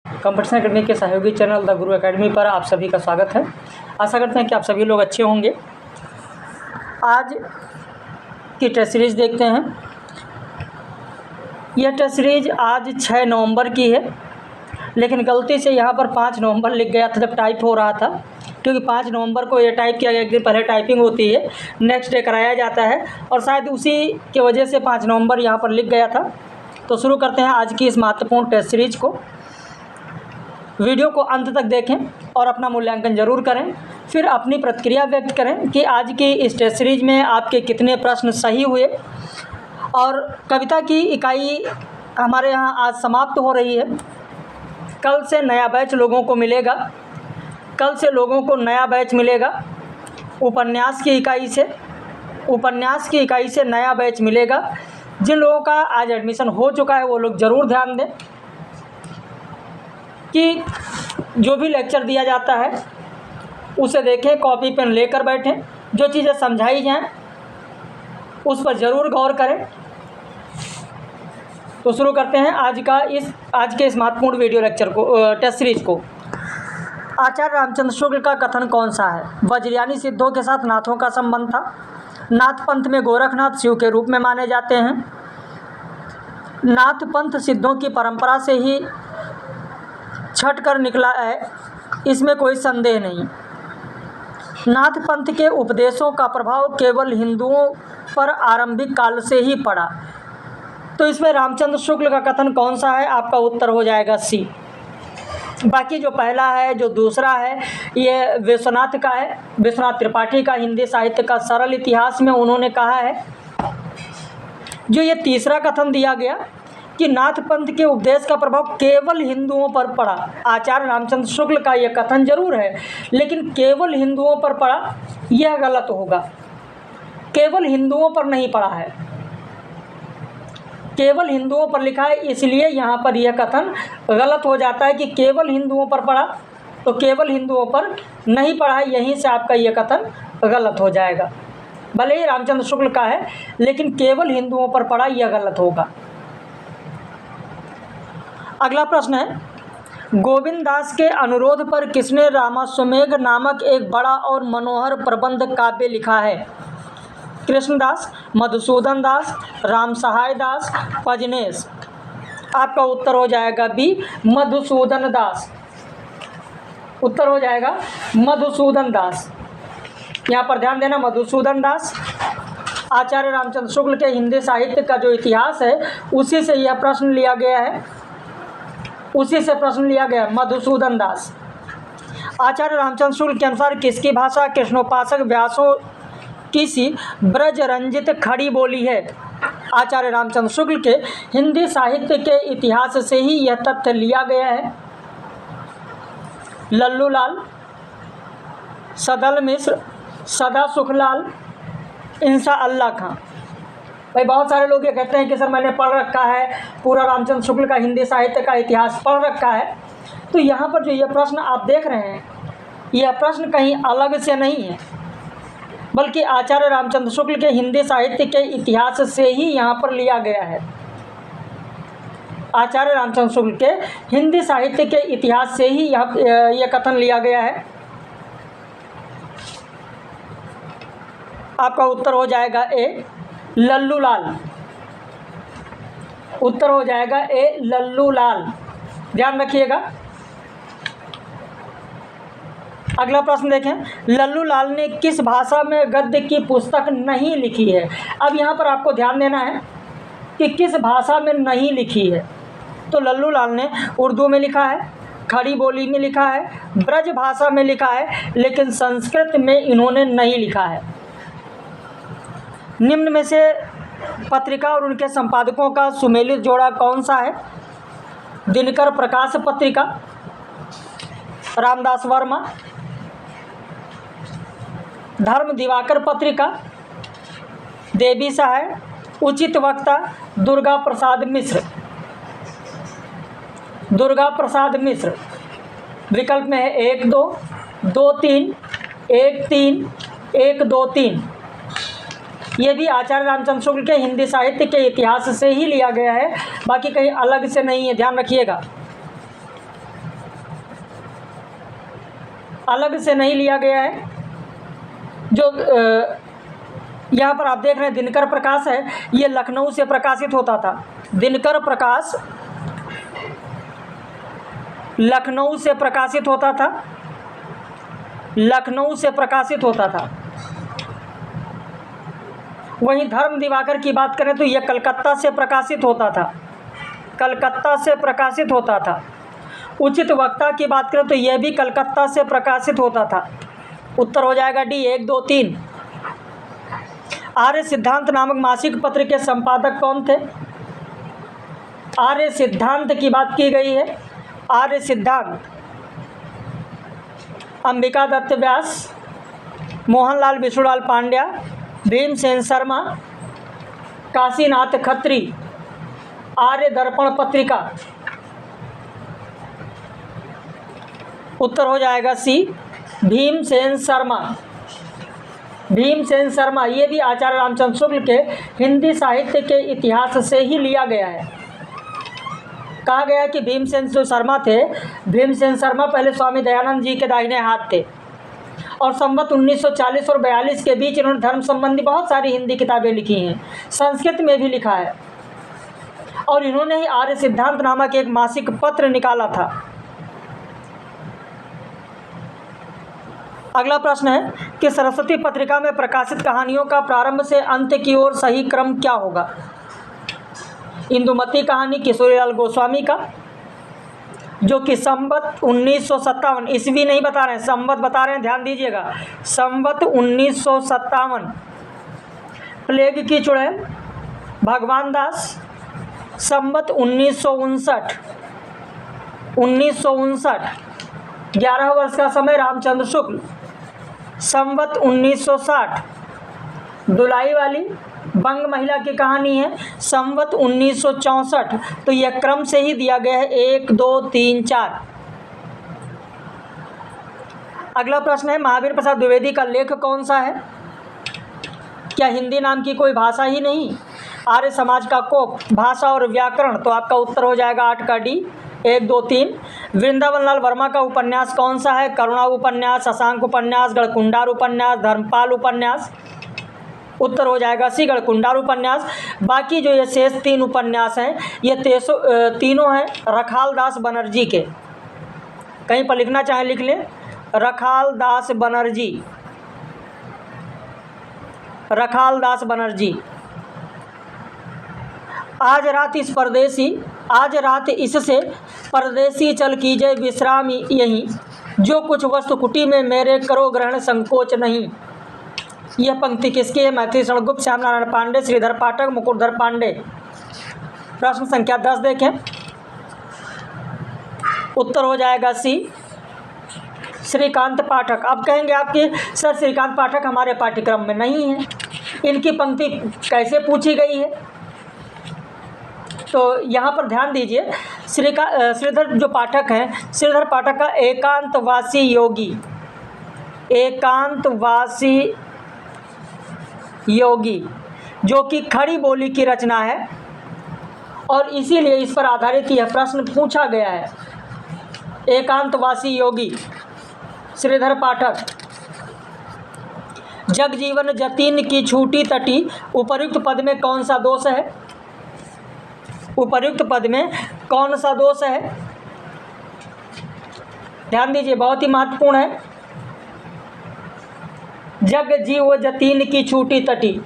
Competition academy के सहयोगी channel the Guru academy पर आप सभी का स्वागत है। आशा करते हैं कि आप सभी लोग अच्छे होंगे। आज की टेस्ट सीरीज़ देखते हैं। यह टेस्ट सीरीज़ आज 6 नवंबर की है, लेकिन गलती से यहाँ पर 5 नवंबर लिख गया था जब टाइप हो रहा था, क्योंकि 5 नवंबर को ये टाइप किया गया। एक दिन पहले टाइपिंग होती है, नेक्स्ट डे कराया जाता है, और शायद उसी की वजह से 5 नवंबर यहाँ पर लिख गया था। तो शुरू करते हैं आज की इस महत्वपूर्ण टेस्ट सीरीज़ को। वीडियो को अंत तक देखें और अपना मूल्यांकन जरूर करें, फिर अपनी प्रतिक्रिया व्यक्त करें कि आज की इस टेस्ट सीरीज में आपके कितने प्रश्न सही हुए। और कविता की इकाई हमारे यहाँ आज समाप्त हो रही है। कल से नया बैच लोगों को मिलेगा। कल से लोगों को नया बैच मिलेगा। उपन्यास की इकाई से नया बैच मिलेगा। जिन लोगों का आज एडमिशन हो चुका है वो लोग ज़रूर ध्यान दें कि जो भी लेक्चर दिया जाता है उसे देखें, कॉपी पेन लेकर बैठें, जो चीज़ें समझाई जाएं उस पर ज़रूर गौर करें। तो शुरू करते हैं आज के इस महत्वपूर्ण वीडियो लेक्चर को, टेस्ट सीरीज को। आचार्य रामचंद्र शुक्ल का कथन कौन सा है? वज्रयानी सिद्धों के साथ नाथों का संबंध था। नाथ पंथ में गोरखनाथ शिव के रूप में माने जाते हैं। नाथ पंथ सिद्धों की परंपरा से ही छट कर निकला है, इसमें कोई संदेह नहीं। नाथ पंथ के उपदेशों का प्रभाव केवल हिंदुओं पर आरंभिक काल से ही पड़ा। तो इसमें रामचंद्र शुक्ल का कथन कौन सा है? आपका उत्तर हो जाएगा सी। बाकी जो पहला है, जो दूसरा है, ये विश्वनाथ का है, विश्वनाथ त्रिपाठी का, हिंदी साहित्य का सरल इतिहास में उन्होंने कहा है। जो ये तीसरा कथन दिया गया कि नाथ पंथ के उपदेश का प्रभाव केवल हिंदुओं पर पड़ा, आचार्य रामचंद्र शुक्ल का यह कथन जरूर है, लेकिन केवल हिंदुओं पर पड़ा यह गलत होगा। केवल हिंदुओं पर नहीं पड़ा है, केवल हिंदुओं पर लिखा है, इसलिए यहाँ पर यह कथन गलत हो जाता है कि केवल हिंदुओं पर पड़ा, तो केवल हिंदुओं पर नहीं पड़ा है, यहीं से आपका यह कथन गलत हो जाएगा। भले ही रामचंद्र शुक्ल का है, लेकिन केवल हिंदुओं पर पड़ा यह गलत होगा। अगला प्रश्न है, गोविंद दास के अनुरोध पर किसने रामाश्वमेघ नामक एक बड़ा और मनोहर प्रबंध काव्य लिखा है? कृष्णदास, मधुसूदन दास, राम सहाय दास, पजनेश। आपका उत्तर हो जाएगा बी, मधुसूदन दास। उत्तर हो जाएगा मधुसूदन दास। यहाँ पर ध्यान देना, मधुसूदन दास। आचार्य रामचंद्र शुक्ल के हिंदी साहित्य का जो इतिहास है उसी से यह प्रश्न लिया गया है, उसी से प्रश्न लिया गया, मधुसूदन दास। आचार्य रामचंद्र शुक्ल के अनुसार किसकी भाषा कृष्णोपासक व्यासों की सी ब्रज रंजित खड़ी बोली है? आचार्य रामचंद्र शुक्ल के हिंदी साहित्य के इतिहास से ही यह तथ्य लिया गया है। लल्लू लाल, सदल मिश्र, सदा सुखलाल, इंसा अल्लाह खां। भाई बहुत सारे लोग ये कहते हैं कि सर मैंने पढ़ रखा है, पूरा रामचंद्र शुक्ल का हिंदी साहित्य का इतिहास पढ़ रखा है। तो यहाँ पर जो ये प्रश्न आप देख रहे हैं, यह प्रश्न कहीं अलग से नहीं है, बल्कि आचार्य रामचंद्र शुक्ल के हिंदी साहित्य के इतिहास से ही यहाँ पर लिया गया है। आचार्य रामचंद्र शुक्ल के हिंदी साहित्य के इतिहास से ही यह कथन लिया गया है। आपका उत्तर हो जाएगा ए, लल्लू लाल। उत्तर हो जाएगा ए, लल्लू लाल। ध्यान रखिएगा। अगला प्रश्न देखें, लल्लू लाल ने किस भाषा में गद्य की पुस्तक नहीं लिखी है? अब यहाँ पर आपको ध्यान देना है कि किस भाषा में नहीं लिखी है। तो लल्लू लाल ने उर्दू में लिखा है, खड़ी बोली में लिखा है, ब्रज भाषा में लिखा है, लेकिन संस्कृत में इन्होंने नहीं लिखा है। निम्न में से पत्रिका और उनके संपादकों का सुमेलित जोड़ा कौन सा है? दिनकर प्रकाश पत्रिका, रामदास वर्मा, धर्म दिवाकर पत्रिका, देवी सहाय, उचित वक्ता, दुर्गा प्रसाद मिश्र। दुर्गा प्रसाद मिश्र। विकल्प में है 1 2, 2 3, 1 3, 1 2 3। ये भी आचार्य रामचंद्र शुक्ल के हिंदी साहित्य के इतिहास से ही लिया गया है, बाकी कहीं अलग से नहीं है, ध्यान रखिएगा। अलग से नहीं लिया गया है। जो यहाँ पर आप देख रहे हैं दिनकर प्रकाश है, ये लखनऊ से प्रकाशित होता था। दिनकर प्रकाश लखनऊ से प्रकाशित होता था, लखनऊ से प्रकाशित होता था। वहीं धर्म दिवाकर की बात करें तो यह कलकत्ता से प्रकाशित होता था, कलकत्ता से प्रकाशित होता था। उचित वक्ता की बात करें तो यह भी कलकत्ता से प्रकाशित होता था। उत्तर हो जाएगा डी 1, 2, 3। आर्य सिद्धांत नामक मासिक पत्र के संपादक कौन थे? आर्य सिद्धांत की बात की गई है। आर्य सिद्धांत अंबिका दत्त व्यास, मोहनलाल विष्णुलाल पांड्या, भीमसेन शर्मा, काशीनाथ खत्री। आर्य दर्पण पत्रिका। उत्तर हो जाएगा सी, भीमसेन शर्मा। भीमसेन शर्मा, ये भी आचार्य रामचंद्र शुक्ल के हिंदी साहित्य के इतिहास से ही लिया गया है। कहा गया है कि भीमसेन जो शर्मा थे, भीमसेन शर्मा पहले स्वामी दयानंद जी के दाहिने हाथ थे और संवत 1940 और 42 के बीच इन्होंने धर्म संबंधी बहुत सारी हिंदी किताबें लिखी हैं, संस्कृत में भी लिखा है और इन्होंने ही आर्य सिद्धांत नामक एक मासिक पत्र निकाला था। अगला प्रश्न है कि सरस्वती पत्रिका में प्रकाशित कहानियों का प्रारंभ से अंत की ओर सही क्रम क्या होगा? इंदुमती कहानी किशोरीलाल गोस्वामी का, जो कि संवत 1957, ईस्वी नहीं बता रहे हैं, संवत बता रहे हैं, ध्यान दीजिएगा, संवत 1957। प्लेग की चुड़ैल भगवान दास, संवत 1959। 11 वर्ष का समय रामचंद्र शुक्ल, संवत 1960। दुलाई वाली बंग महिला की कहानी है, संवत 1964। तो यह क्रम से ही दिया गया है 1, 2, 3, 4। अगला प्रश्न है महावीर प्रसाद द्विवेदी का लेख कौन सा है? क्या हिंदी नाम की कोई भाषा ही नहीं? आर्य समाज का कोप, भाषा और व्याकरण। तो आपका उत्तर हो जाएगा 8 का डी 1, 2, 3। वृंदावन लाल वर्मा का उपन्यास कौन सा है? करुणा उपन्यास, शशांक उपन्यास, गढ़कुंडार उपन्यास, धर्मपाल उपन्यास। उत्तर हो जाएगा सी, गढ़कुंडार उपन्यास। बाकी जो ये शेष 3 उपन्यास हैं, ये तीनों हैं रखाल दास बनर्जी के। कहीं पर लिखना चाहें लिख लें, रखाल दास बनर्जी, रखाल दास बनर्जी। आज रात इससे परदेसी चल कीजिए विश्राम यहीं, जो कुछ वस्तु कुटी में मेरे करो ग्रहण संकोच नहीं। यह पंक्ति किसकी है? मैथिली शरण गुप्त, श्याम नारायण पांडे, श्रीधर पाठक, मुकुटधर पांडे। प्रश्न संख्या 10 देखें। उत्तर हो जाएगा सी, श्रीकांत पाठक। अब कहेंगे आपके सर श्रीकांत पाठक हमारे पाठ्यक्रम में नहीं है, इनकी पंक्ति कैसे पूछी गई है? तो यहाँ पर ध्यान दीजिए, श्रीधर जो पाठक हैं, श्रीधर पाठक का एकांतवासी योगी, एकांतवासी योगी, जो कि खड़ी बोली की रचना है और इसीलिए इस पर आधारित यह प्रश्न पूछा गया है। एकांतवासी योगी श्रीधर पाठक। जगजीवन जतीन की छूटी तटी, उपर्युक्त पद में कौन सा दोष है? उपर्युक्त पद में कौन सा दोष है? ध्यान दीजिए, बहुत ही महत्वपूर्ण है। जग जीव जतीन की छूटी तटी।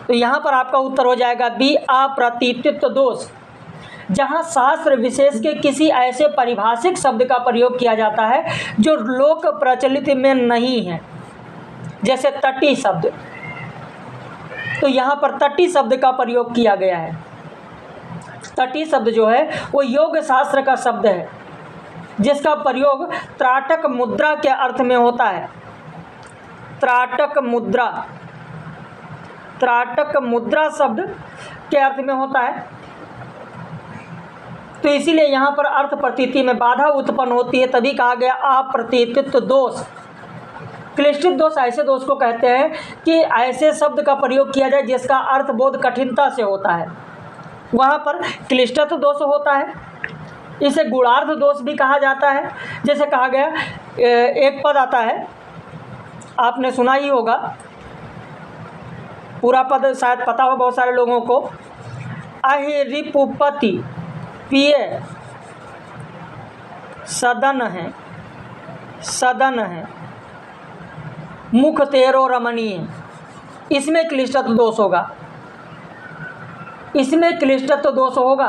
तो यहां पर आपका उत्तर हो जाएगा बी, अप्रतीतित्व दोष। जहां शास्त्र विशेष के किसी ऐसे पारिभाषिक शब्द का प्रयोग किया जाता है जो लोक प्रचलित में नहीं है, जैसे तटी शब्द, तो यहाँ पर तटी शब्द का प्रयोग किया गया है। तटी शब्द जो है वो योग शास्त्र का शब्द है, जिसका प्रयोग त्राटक मुद्रा के अर्थ में होता है। त्राटक मुद्रा, त्राटक मुद्रा शब्द के अर्थ में होता है। तो इसीलिए यहाँ पर अर्थ प्रतीति में बाधा उत्पन्न होती है, तभी कहा गया अप्रतीतित्व दोष। क्लिष्टित दोष ऐसे दोष को कहते हैं कि ऐसे शब्द का प्रयोग किया जाए जिसका अर्थ बोध कठिनता से होता है, वहाँ पर क्लिष्टित दोष होता है। इसे गुणार्ध दोष भी कहा जाता है। जैसे कहा गया, एक पद आता है, आपने सुना ही होगा, पूरा पद शायद पता हो बहुत सारे लोगों को। अहि रिपुपति पिय सदन है, सदन है, मुख तेरो रमणीय। इसमें क्लिष्टत्व दोष होगा, इसमें क्लिष्टत्व दोष होगा।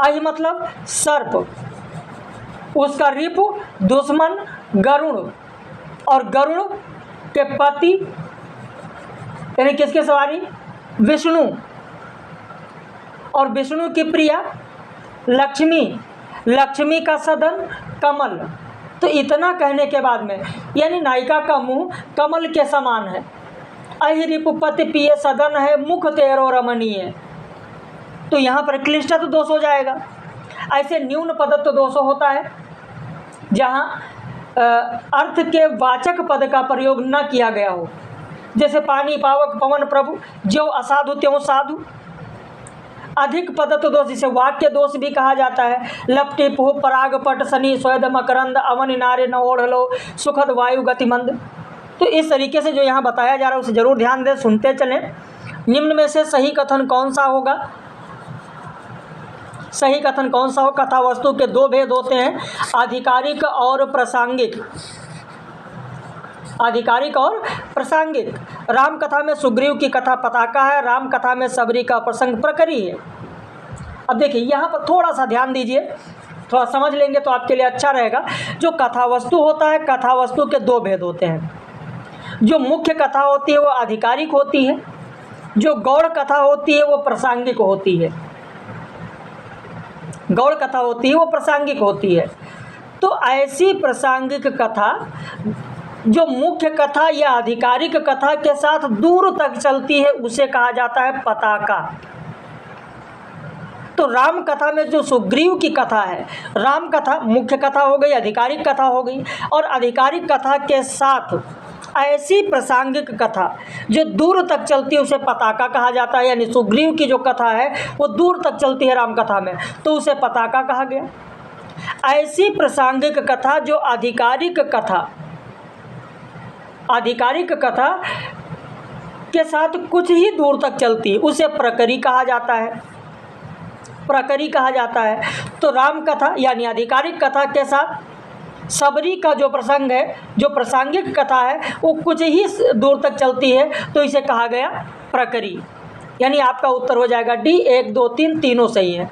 अहि मतलब सर्प, उसका रिपु दुश्मन गरुड़, और गरुड़ के पति यानी किसके सवारी, विष्णु, और विष्णु की प्रिया लक्ष्मी, लक्ष्मी का सदन कमल। तो इतना कहने के बाद में यानी नायिका का मुंह कमल के समान है। अहि रिपुपति पिय सदन है, मुख तेरो रमणीय। तो यहाँ पर क्लिष्टत्व दोष हो जाएगा। ऐसे न्यून पदत्व दोष होता है जहाँ अर्थ के वाचक पद का प्रयोग न किया गया हो। जैसे पानी पावक पवन प्रभु, जो असाधु त्यों साधु। अधिक पदत्व दोष जिसे वाक्य दोष भी कहा जाता है। लपटी पुह पराग पट सनी स्वेद मकरंद, अवन नारे न ओढ़ लो सुखद वायु गतिमंद। तो इस तरीके से जो यहाँ बताया जा रहा है उसे जरूर ध्यान दें, सुनते चलें। निम्न में से सही कथन कौन सा होगा? सही कथन कौन सा हो? कथा वस्तु के दो भेद होते हैं, आधिकारिक और प्रासंगिक। आधिकारिक और प्रासंगिक। राम कथा में सुग्रीव की कथा पताका है, राम कथा में सबरी का प्रसंग प्रकरी है। अब देखिए यहाँ पर थोड़ा सा ध्यान दीजिए, थोड़ा समझ लेंगे तो आपके लिए अच्छा रहेगा। जो कथा वस्तु होता है, कथा वस्तु के दो भेद होते हैं। जो मुख्य कथा होती है वो आधिकारिक होती है, जो गौड़ कथा होती है वो प्रासंगिक होती है। गौड़ कथा होती है वो प्रासंगिक होती है। तो ऐसी प्रासंगिक कथा जो मुख्य कथा या आधिकारिक कथा के साथ दूर तक चलती है उसे कहा जाता है पताका। तो राम कथा में जो सुग्रीव की कथा है, राम कथा मुख्य कथा हो गई, आधिकारिक कथा हो गई, और आधिकारिक कथा के साथ ऐसी प्रासंगिक कथा जो दूर तक चलती है उसे पताका कहा जाता है। यानी सुग्रीव की जो कथा है वो दूर तक चलती है राम कथा में, तो उसे पताका कहा गया। ऐसी प्रासंगिक कथा जो आधिकारिक कथा, आधिकारिक कथा के साथ कुछ ही दूर तक चलती है उसे प्रकरी कहा जाता है। प्रकरी कहा जाता है। तो राम कथा यानी आधिकारिक कथा के साथ सबरी का जो प्रसंग है, जो प्रासंगिक कथा है, वो कुछ ही दूर तक चलती है, तो इसे कहा गया प्रकरी। यानी आपका उत्तर हो जाएगा डी। 1, 2, 3 तीनों सही है।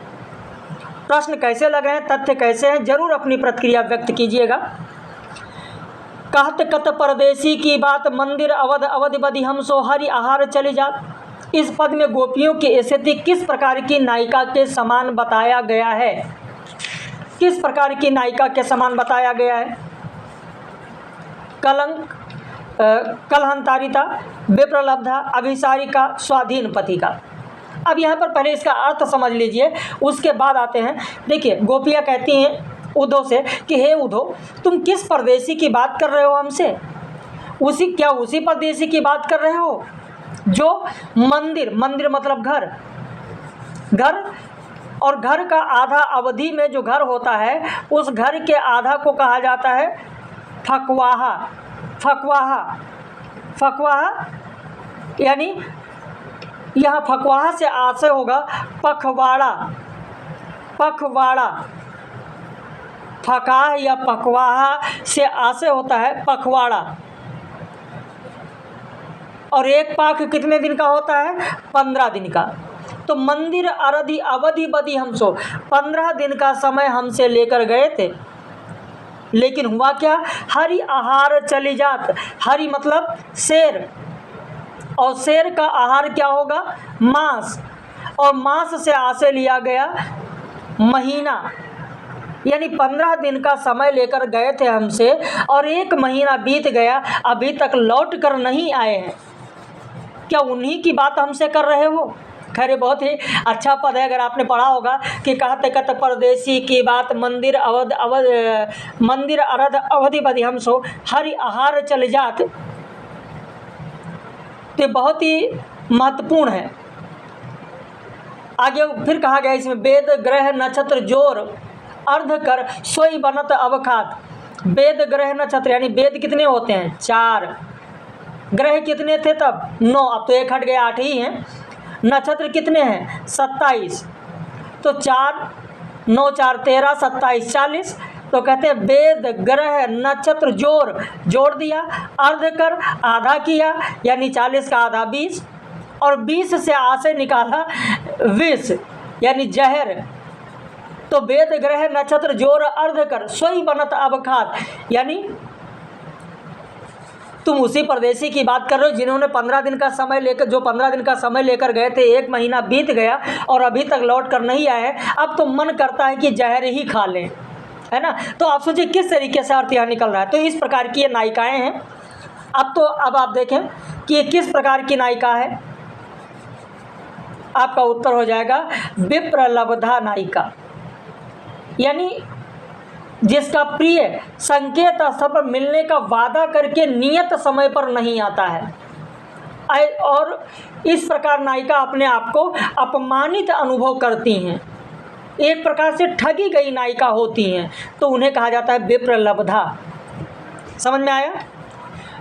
प्रश्न कैसे लगे हैं, तथ्य कैसे हैं, जरूर अपनी प्रतिक्रिया व्यक्त कीजिएगा। कहत कत परदेसी की बात, मंदिर अवध अवधि बधि हम सो हरि आहार चली जात। इस पद में गोपियों की स्थिति किस प्रकार की नायिका के समान बताया गया है? किस प्रकार की नायिका के समान बताया गया है? कलंक, कलहंतारिता, विप्रलब्धा, अभिसारिका, स्वाधीन पति का। अब यहाँ पर पहले इसका अर्थ समझ लीजिए, उसके बाद आते हैं। देखिए गोपियाँ कहती हैं उद्धव से कि हे उद्धव, तुम किस परदेसी की बात कर रहे हो हमसे? उसी परदेसी की बात कर रहे हो जो मंदिर, मंदिर मतलब घर, घर, और घर का आधा अवधि में जो घर होता है उस घर के आधा को कहा जाता है फकवाहा। फकवाहा, फकवाहा यानी यहाँ फकवाहा से आशय होगा पखवाड़ा। पखवाड़ा, फकाह या पखवाहा से आशय होता है पखवाड़ा। और एक पाख कितने दिन का होता है? 15 दिन का। तो मंदिर अरधि अवधि बधि हम सो, 15 दिन का समय हमसे लेकर गए थे, लेकिन हुआ क्या? हरि आहार चली जात। हरि मतलब शेर, और शेर का आहार क्या होगा? मांस, और मांस से आशय लिया गया महीना। यानी 15 दिन का समय लेकर गए थे हमसे और 1 महीना बीत गया, अभी तक लौट कर नहीं आए हैं। क्या उन्हीं की बात हमसे कर रहे हो? खैर बहुत ही अच्छा पद है। अगर आपने पढ़ा होगा कि कहते कत परदेसी की बात, मंदिर मंदिर अरध अवधि बधि हम सो हरि आहार चल जात, तो बहुत ही महत्वपूर्ण है। आगे फिर कहा गया इसमें वेद ग्रह नक्षत्र जोर अर्ध कर सोई बनत अवखात। वेद ग्रह नक्षत्र, यानी वेद कितने होते हैं? 4। ग्रह कितने थे तब? 9। अब तो एक हट गया, 8 ही हैं। नक्षत्र कितने हैं? 27। तो 4 9 4 13 27 40। तो कहते हैं वेद ग्रह नक्षत्र जोड़ दिया, अर्ध कर आधा किया, यानी 40 का आधा 20, और 20 से आसे निकाला 20, यानी जहर। तो वेद ग्रह नक्षत्र जोड़ अर्ध कर सोई बनत अवखात, यानी तुम उसी परदेसी की बात कर रहे हो जिन्होंने 15 दिन का समय लेकर, जो 15 दिन का समय लेकर गए थे, 1 महीना बीत गया और अभी तक लौट कर नहीं आए हैं। अब तो मन करता है कि जहर ही खा लें, है ना। तो आप सोचिए किस तरीके से अर्थ यहाँ निकल रहा है। तो इस प्रकार की ये नायिकाएँ हैं। अब आप देखें कि ये किस प्रकार की नायिका है। आपका उत्तर हो जाएगा विप्रलब्धा नायिका, यानी जिसका प्रिय संकेत स्थल पर मिलने का वादा करके नियत समय पर नहीं आता है, और इस प्रकार नायिका अपने आप को अपमानित अनुभव करती हैं, एक प्रकार से ठगी गई नायिका होती हैं, तो उन्हें कहा जाता है विप्रलब्धा। समझ में आया?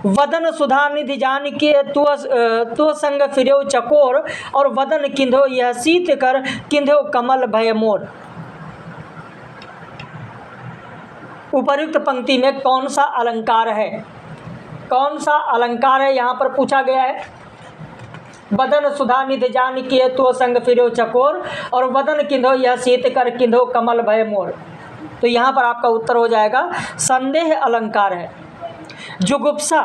वदन सुधा निधि जान के तो संग फिरो चकोर, और वदन किंधो यह शीत कर किंधो कमल भय मोर। उपर्युक्त पंक्ति में कौन सा अलंकार है? कौन सा अलंकार है यहाँ पर पूछा गया है। वदन सुधा निधि जान के तो संग फिरो चकोर, और वदन किंधो यह शीत कर किंधो कमल भय मोर। तो यहाँ पर आपका उत्तर हो जाएगा संदेह अलंकार है। जुगुप्सा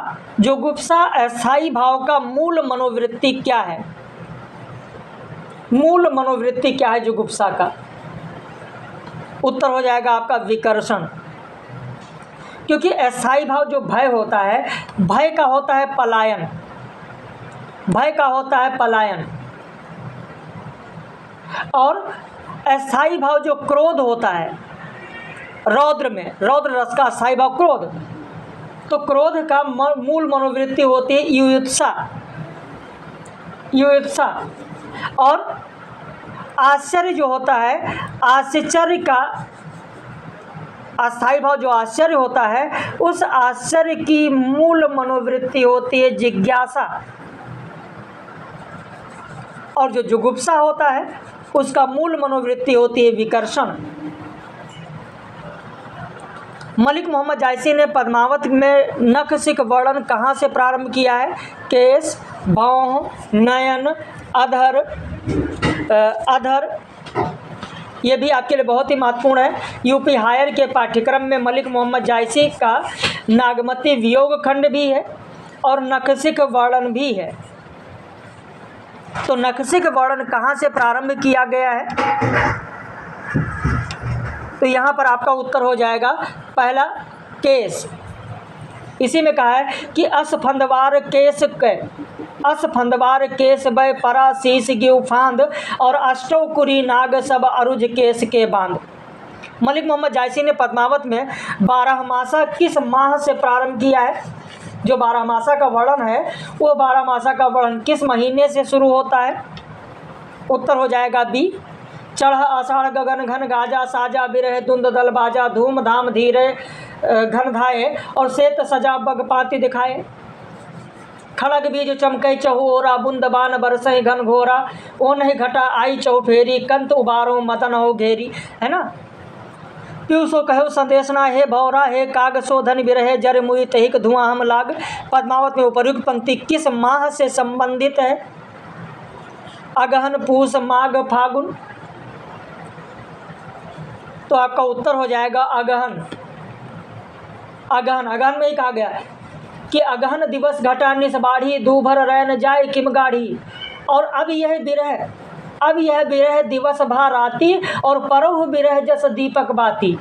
अस्थायी भाव का मूल मनोवृत्ति क्या है? मूल मनोवृत्ति क्या है जुगुप्सा का? उत्तर हो जाएगा आपका विकर्षण। क्योंकि अस्थायी भाव जो भय होता है, भय का होता है पलायन, भय का होता है पलायन। और अस्थायी भाव जो क्रोध होता है, रौद्र रस का अस्थायी भाव क्रोध, तो क्रोध का मूल मनोवृत्ति होती है युयुत्सा। और आश्चर्य जो होता है, आश्चर्य का अस्थायी भाव जो आश्चर्य होता है, उस आश्चर्य की मूल मनोवृत्ति होती है जिज्ञासा। और जो जुगुप्सा होता है उसका मूल मनोवृत्ति होती है विकर्षण। मलिक मोहम्मद जायसी ने पद्मावत में नखशिख वर्णन कहाँ से प्रारंभ किया है? केस, भौं, नयन, अधर। ये भी आपके लिए बहुत ही महत्वपूर्ण है। यूपी हायर के पाठ्यक्रम में मलिक मोहम्मद जायसी का नागमती वियोग खंड भी है और नखशिख वर्णन भी है। तो नखशिख वर्णन कहाँ से प्रारंभ किया गया है? तो यहाँ पर आपका उत्तर हो जाएगा पहला केस। इसी में कहा है कि असफंदवार केस बय परा शीश गिव फांद, और अष्टो कुरी नाग सब अरुज केस के बांध। मलिक मोहम्मद जायसी ने पद्मावत में 12 मासा किस माह से प्रारंभ किया है? जो 12 मासा का वर्णन है, वो 12 मासा का वर्णन किस महीने से शुरू होता है? उत्तर हो जाएगा बी। चढ़ आषाढ़ गगन घन गाजा, साजा बिरह धुंध दल बाजा, धूम धाम धीरे घन धाये, और श्वेत सजा बगपाती दिखाए। खड़ग बीज चमकई चहुओरा, बूंद बान बरसई घन घोरा, ओ नहीं घटा आई चौफेरी, कंत उबारो मदन हो घेरी। है ना। पीयूषो कहो संदेशना, हे भौरा हे काग शोधन बिरहे, जर मुई तहिक धुआं हम लाग। पद्मावत में उपर्युक्त पंक्ति किस माह से संबंधित है? अगहन, पूस, माघ, फागुन। तो आपका उत्तर हो जाएगा अगहन। अगहन में ही कहा गया है कि अगहन दिवस घटा निस बाढ़ी, दूभर रैन जाए किम गाढ़ी। और अब यह बिरह दिवस भा राती, और परहु बिरह जस दीपक बाती।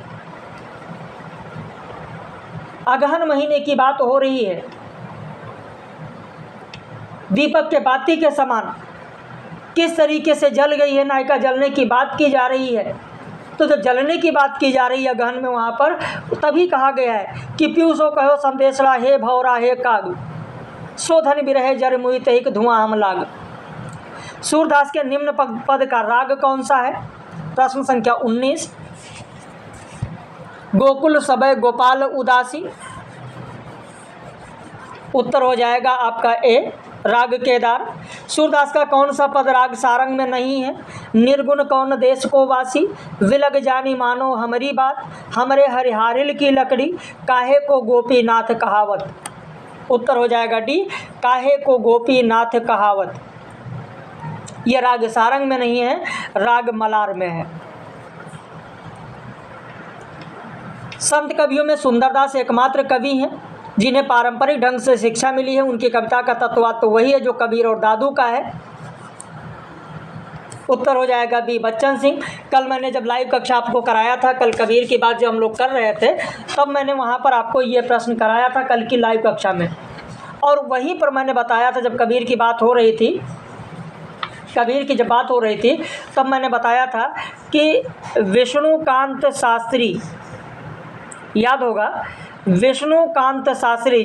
अगहन महीने की बात हो रही है। दीपक के बाती के समान किस तरीके से जल गई है नायिका, जलने की बात की जा रही है। तो जब जलने की बात की जा रही है गहन में, वहाँ पर तभी कहा गया है कि पीयूषो कहो संदेशड़ा, हे भौरा हे काग शोधन बिरहे, जर मुई तहिक धुआं हम लाग। सूरदास के निम्न पद का राग कौन सा है? प्रश्न संख्या 19। गोकुल सबय गोपाल उदासी। उत्तर हो जाएगा आपका ए, राग केदार। सूरदास का कौन सा पद राग सारंग में नहीं है? निर्गुण कौन देश को वासी, विलग जानी मानो हमारी बात, हमरे हरिहारिल की लकड़ी, काहे को गोपीनाथ कहावत। उत्तर हो जाएगा डी, काहे को गोपीनाथ कहावत। यह राग सारंग में नहीं है, राग मलार में है। संत कवियों में सुंदरदास एकमात्र कवि हैं जिन्हें पारंपरिक ढंग से शिक्षा मिली है। उनकी कविता का तत्ववाद तो वही है जो कबीर और दादू का है। उत्तर हो जाएगा बी, बच्चन सिंह। कल मैंने जब लाइव कक्षा आपको कराया था, कल कबीर की बात जब हम लोग कर रहे थे, तब मैंने वहाँ पर आपको ये प्रश्न कराया था कल की लाइव कक्षा में, और वहीं पर मैंने बताया था जब कबीर की बात हो रही थी, कबीर की जब बात हो रही थी तब मैंने बताया था कि विष्णुकांत शास्त्री, याद होगा, विष्णुकांत शास्त्री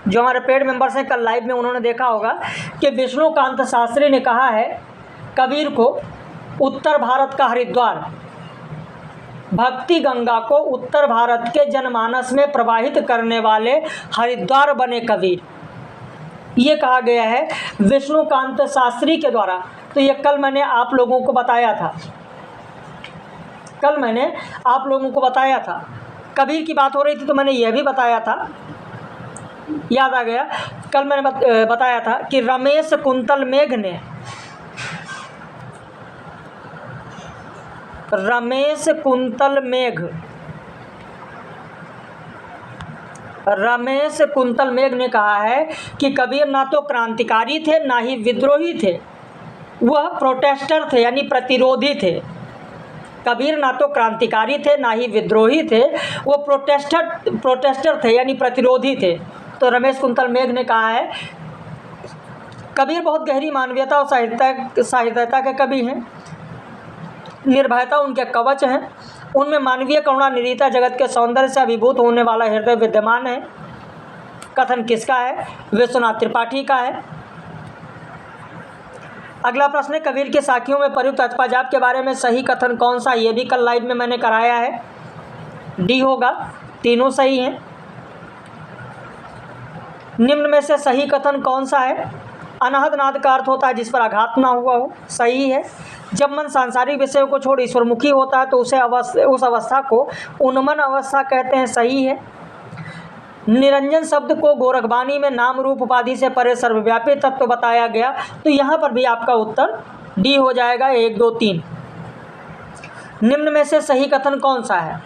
जो हमारे पेड मेंबर्स हैं, कल लाइव में उन्होंने देखा होगा कि विष्णुकांत शास्त्री ने कहा है कबीर को उत्तर भारत का हरिद्वार, भक्ति गंगा को उत्तर भारत के जनमानस में प्रवाहित करने वाले हरिद्वार बने कबीर, ये कहा गया है विष्णुकांत शास्त्री के द्वारा। तो ये कल मैंने आप लोगों को बताया था, कल मैंने आप लोगों को बताया था। कबीर की बात हो रही थी तो मैंने यह भी बताया था, याद आ गया। कल मैंने बताया था कि रमेश कुंतल मेघ ने, रमेश कुंतल मेघ ने कहा है कि कबीर ना तो क्रांतिकारी थे ना ही विद्रोही थे, वह प्रोटेस्टर थे यानी प्रतिरोधी थे। कबीर ना तो क्रांतिकारी थे ना ही विद्रोही थे, वो प्रोटेस्टर थे यानी प्रतिरोधी थे। तो रमेश कुंतल मेघ ने कहा है कबीर बहुत गहरी मानवीयता और साहित्यता के कवि हैं, निर्भयता उनके कवच हैं, उनमें मानवीय करुणा निरीता जगत के सौंदर्य से अभिभूत होने वाला हृदय विद्यमान है। कथन किसका है? विश्वनाथ त्रिपाठी का है। अगला प्रश्न है कबीर के साखियों में प्रयुक्त अचपाजाप के बारे में सही कथन कौन सा? ये भी कल लाइव में मैंने कराया है, डी होगा, तीनों सही हैं। निम्न में से सही कथन कौन सा है? अनाहत नाद का अर्थ होता है जिस पर आघात ना हुआ हो, सही है। जब मन सांसारिक विषयों को छोड़ ईश्वरमुखी होता है तो उस अवस्था को उन्मन अवस्था कहते हैं, सही है। निरंजन शब्द को गोरखबानी में नाम रूप उपाधि से परे सर्वव्यापी तत्व बताया गया, तो यहाँ पर भी आपका उत्तर डी हो जाएगा, 1, 2, 3। निम्न में से सही कथन कौन सा है?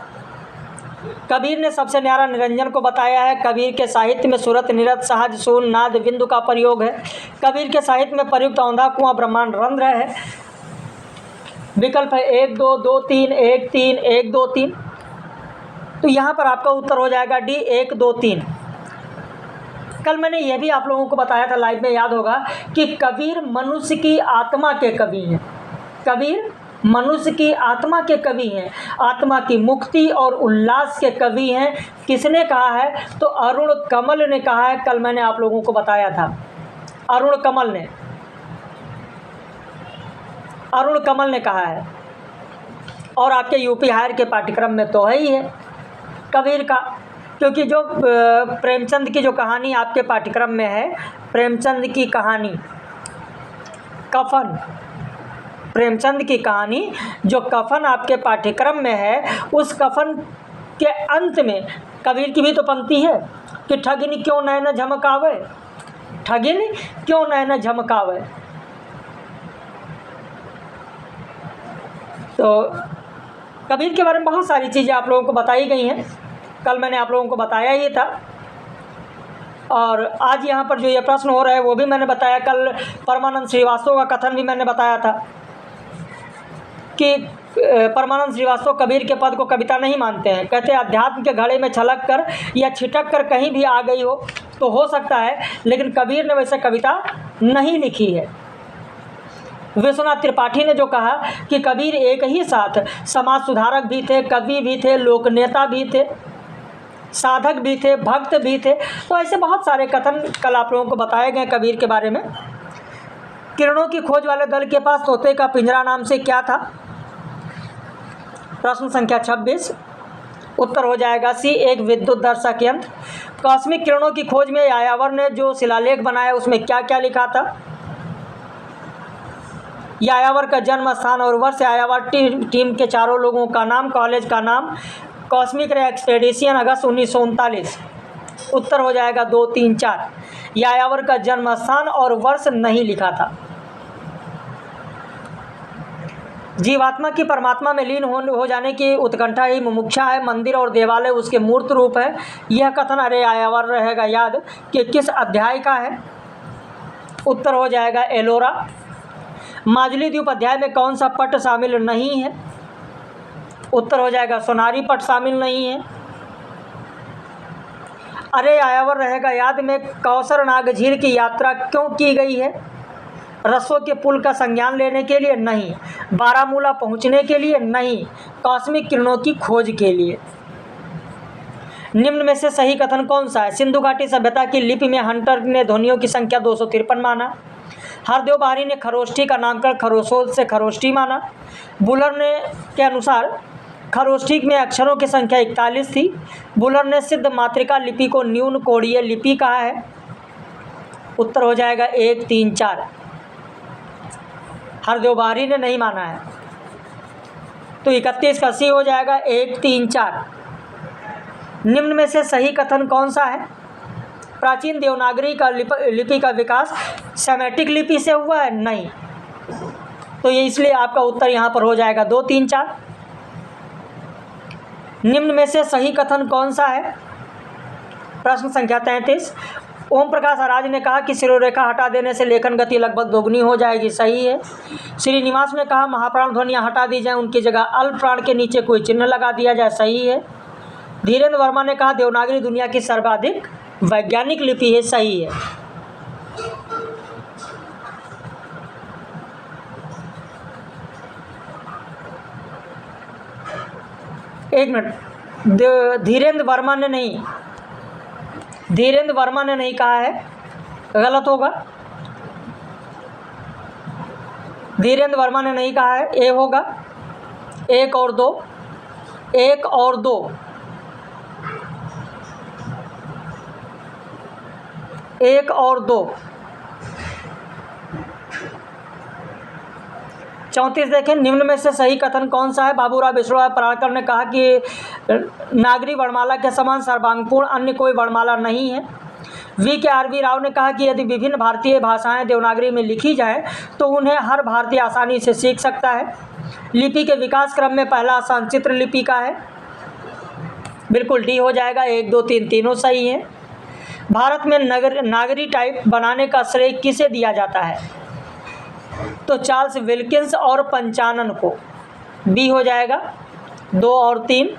कबीर ने सबसे न्यारा निरंजन को बताया है। कबीर के साहित्य में सुरत, निरत, सहज, शूल, नाद, बिंदु का प्रयोग है। कबीर के साहित्य में प्रयुक्त औंधा, कुआं, ब्रह्मांड, रंध्र है। विकल्प है 1, 2, 2, 3, 1, 3, 1, 2, 3। तो यहाँ पर आपका उत्तर हो जाएगा डी, 1, 2, 3। कल मैंने यह भी आप लोगों को बताया था लाइव में, याद होगा, कि कबीर मनुष्य की आत्मा के कवि हैं। कबीर मनुष्य की आत्मा के कवि हैं, आत्मा की मुक्ति और उल्लास के कवि हैं। किसने कहा है? तो अरुण कमल ने कहा है, कल मैंने आप लोगों को बताया था। अरुण कमल ने कहा है, और आपके यूपी हायर के पाठ्यक्रम में तो है ही है कबीर का, क्योंकि जो प्रेमचंद की जो कहानी आपके पाठ्यक्रम में है, प्रेमचंद की कहानी कफन, प्रेमचंद की कहानी जो कफन आपके पाठ्यक्रम में है, उस कफन के अंत में कबीर की भी तो पंक्ति है कि ठगिन क्यों नैन झमकावे, ठगिन क्यों नैन झमकावे। तो कबीर के बारे में बहुत सारी चीज़ें आप लोगों को बताई गई हैं, कल मैंने आप लोगों को बताया ही था। और आज यहाँ पर जो ये प्रश्न हो रहा है वो भी मैंने बताया। कल परमानंद श्रीवास्तव का कथन भी मैंने बताया था कि परमानंद श्रीवास्तव कबीर के पद को कविता नहीं मानते हैं। कहते हैं अध्यात्म के घड़े में छलक कर या छिटक कर कहीं भी आ गई हो सकता है, लेकिन कबीर ने वैसे कविता नहीं लिखी है। विश्वनाथ त्रिपाठी ने जो कहा कि कबीर एक ही साथ समाज सुधारक भी थे, कवि भी थे, लोकनेता भी थे, साधक भी थे, भक्त भी थे। तो ऐसे बहुत सारे कथन कल आप लोगों को बताए गए कबीर के बारे में। किरणों की खोज वाले दल के पास तोते का पिंजरा नाम से क्या था? प्रश्न संख्या 26। उत्तर हो जाएगा सी, एक विद्युत दर्शक यंत्र। कॉस्मिक किरणों की खोज में यायावर ने जो शिलालेख बनाया उसमें क्या क्या लिखा था? यायावर का जन्म स्थान और वर्ष, यायावर टीम के चारों लोगों का नाम, कॉलेज का नाम, कॉस्मिक रे एक्सपेडिशन अगस्त 1939। उत्तर हो जाएगा 2, 3, 4। यायावर का जन्म स्थान और वर्ष नहीं लिखा था। जीवात्मा की परमात्मा में लीन हो जाने की उत्कंठा ही मुमुक्षा है, मंदिर और देवालय उसके मूर्त रूप है। यह कथन अरे यायावर रहेगा याद कि किस अध्याय का है? उत्तर हो जाएगा एलोरा। माजुली द्वीप अध्याय में कौन सा पट शामिल नहीं है? उत्तर हो जाएगा सोनारी पट शामिल नहीं है। अरे यायावर रहेगा याद में कौसर नाग झील की यात्रा क्यों की गई है? रस्सों के पुल का संज्ञान लेने के लिए नहीं, बारामूला पहुंचने के लिए नहीं, कॉस्मिक किरणों की खोज के लिए। निम्न में से सही कथन कौन सा है? सिंधु घाटी सभ्यता की लिपि में हंटर ने ध्वनियों की संख्या 253 माना। हरदेव बाहरी ने खरोष्ठी का नामकरण खरोसोल से खरोष्ठी माना। बुलर ने के अनुसार खरोष्ठी में अक्षरों की संख्या 41 थी। बुलर ने सिद्ध मातृका लिपि को न्यून कोणीय लिपि कहा है। उत्तर हो जाएगा 1, 3, 4। हरदेव बाहरी ने नहीं माना है, तो 31 का सी हो जाएगा 1, 3, 4। निम्न में से सही कथन कौन सा है? प्राचीन देवनागरी का लिपि का विकास सेमेटिक लिपि से हुआ है? नहीं, तो ये इसलिए आपका उत्तर यहाँ पर हो जाएगा 2, 3, 4। निम्न में से सही कथन कौन सा है? प्रश्न संख्या 33। ओम प्रकाश आराज ने कहा कि शिरोरेखा हटा देने से लेखन गति लगभग दोगुनी हो जाएगी। सही है। श्रीनिवास ने कहा महाप्राण ध्वनियाँ हटा दी जाए, उनकी जगह अल्प प्राण के नीचे कोई चिन्ह लगा दिया जाए। सही है। धीरेन्द्र वर्मा ने कहा देवनागरी दुनिया की सर्वाधिक वैज्ञानिक लिपि है। सही है। एक मिनट, धीरेन्द्र वर्मा ने नहीं कहा है, गलत होगा। धीरेन्द्र वर्मा ने नहीं कहा है, ए होगा। 1 और 2, 1 और 2, 1 और 2। 34 देखें, निम्न में से सही कथन कौन सा है? बाबूराव विश्वराय पराड़कर ने कहा कि नागरी वर्णमाला के समान सर्वांगपूर्ण अन्य कोई वर्णमाला नहीं है। VKRV राव ने कहा कि यदि विभिन्न भारतीय भाषाएं देवनागरी में लिखी जाएं तो उन्हें हर भारतीय आसानी से सीख सकता है। लिपि के विकास क्रम में पहला स्थान चित्र लिपि का है। बिल्कुल डी हो जाएगा। 1, 2, 3 तीनों सही हैं। भारत में नागरी टाइप बनाने का श्रेय किसे दिया जाता है? तो चार्ल्स विल्किंस और पंचानन को। बी हो जाएगा। 2 और 3।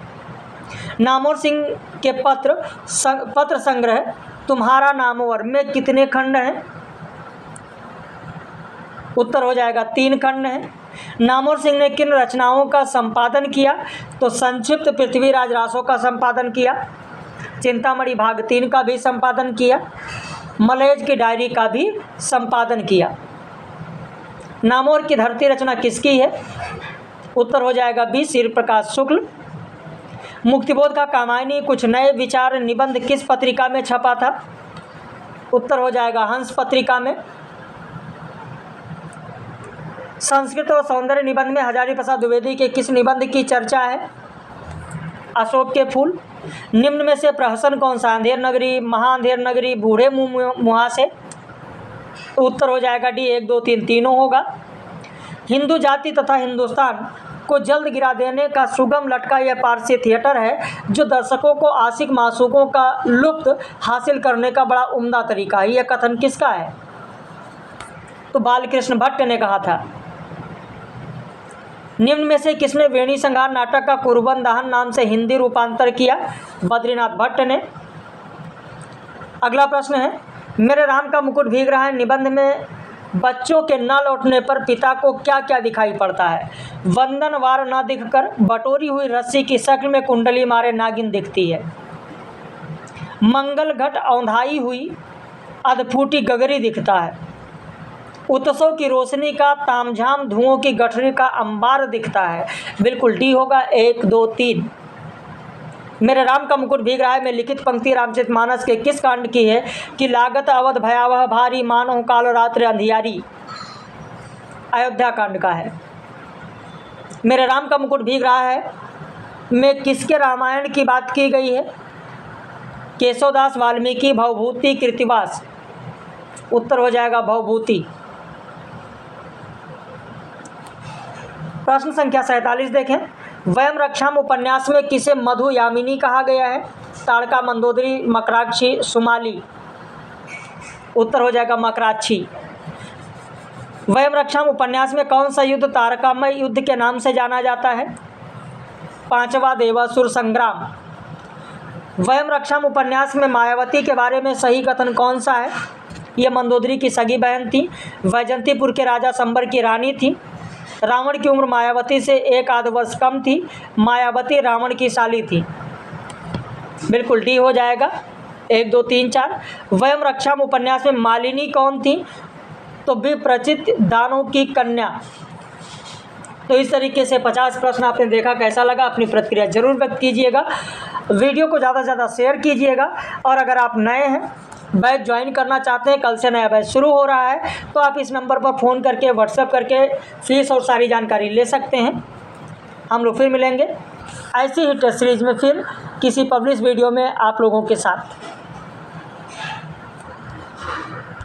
नामवर सिंह के पत्र संग्रह तुम्हारा नामवर में कितने खंड हैं? उत्तर हो जाएगा 3 खंड हैं। नामवर सिंह ने किन रचनाओं का संपादन किया? तो संक्षिप्त पृथ्वीराज रासों का संपादन किया, चिंतामणि भाग 3 का भी संपादन किया, मलयज की डायरी का भी संपादन किया। नामवर की धरती रचना किसकी है? उत्तर हो जाएगा बी, श्री प्रकाश शुक्ल। मुक्तिबोध का कामायनी कुछ नए विचार निबंध किस पत्रिका में छपा था? उत्तर हो जाएगा हंस पत्रिका में। संस्कृत और सौंदर्य निबंध में हजारी प्रसाद द्विवेदी के किस निबंध की चर्चा है? अशोक के फूल। निम्न में से प्रहसन कौन सा? अंधेर नगरी, महाअंधेर नगरी, बूढ़े मुहासे। उत्तर हो जाएगा डी, 1, 2, 3 तीनों होगा। हिंदू जाति तथा हिंदुस्तान को जल्द गिरा देने का सुगम लटका यह पारसी थिएटर है जो दर्शकों को आशिक मासूकों का लुत्फ हासिल करने का बड़ा उम्दा तरीका है। यह कथन किसका है? तो बालकृष्ण भट्ट ने कहा था। निम्न में से किसने वेणी संहार नाटक का कुर्बन दहन नाम से हिंदी रूपांतर किया? बद्रीनाथ भट्ट ने। अगला प्रश्न है, मेरे राम का मुकुट भीग रहा है निबंध में बच्चों के न लौटने पर पिता को क्या क्या दिखाई पड़ता है? वंदनवार न दिखकर बटोरी हुई रस्सी की शक्ल में कुंडली मारे नागिन दिखती है। मंगल घट औंधाई हुई अधफूटी गगरी दिखता है। उत्सव की रोशनी का तामझाम धुओं की गठरी का अंबार दिखता है। बिल्कुल डी होगा। 1, 2, 3। मेरे राम का मुकुट भीग रहा है में लिखित पंक्ति रामचरितमानस के किस कांड की है कि लागत अवध भयावह भारी मानो काल रात्रि अंधियारी? अयोध्या कांड का है। मेरे राम का मुकुट भीग रहा है में किसके रामायण की बात की गई है? केशवदास वाल्मीकि भवभूति कृतिवास। उत्तर हो जाएगा भवभूति। प्रश्न संख्या 47 देखें। वयम रक्षाम उपन्यास में किसे मधु यामिनी कहा गया है? ताड़का, मंदोदरी, मकराक्षी, सुमाली। उत्तर हो जाएगा मकराक्षी। वयम रक्षाम उपन्यास में कौन सा युद्ध तारकामय युद्ध के नाम से जाना जाता है? 5वां देवासुर संग्राम। वयम रक्षाम उपन्यास में मायावती के बारे में सही कथन कौन सा है? ये मंदोदरी की सगी बहन थी, वैजंतीपुर के राजा संबर की रानी थी, रावण की उम्र मायावती से 1 आध वर्ष कम थी, मायावती रावण की साली थी। बिल्कुल डी हो जाएगा। 1 2 3 4। वयम रक्षाम उपन्यास में मालिनी कौन थी? तो विप्रचित दानों की कन्या। तो इस तरीके से 50 प्रश्न आपने देखा। कैसा लगा? अपनी प्रतिक्रिया जरूर व्यक्त कीजिएगा। वीडियो को ज़्यादा से ज़्यादा शेयर कीजिएगा। और अगर आप नए हैं, बैच ज्वाइन करना चाहते हैं, कल से नया बैच शुरू हो रहा है, तो आप इस नंबर पर फ़ोन करके, व्हाट्सएप करके फीस और सारी जानकारी ले सकते हैं। हम लोग फिर मिलेंगे ऐसी ही टेस्ट सीरीज में, फिर किसी पब्लिश वीडियो में आप लोगों के साथ।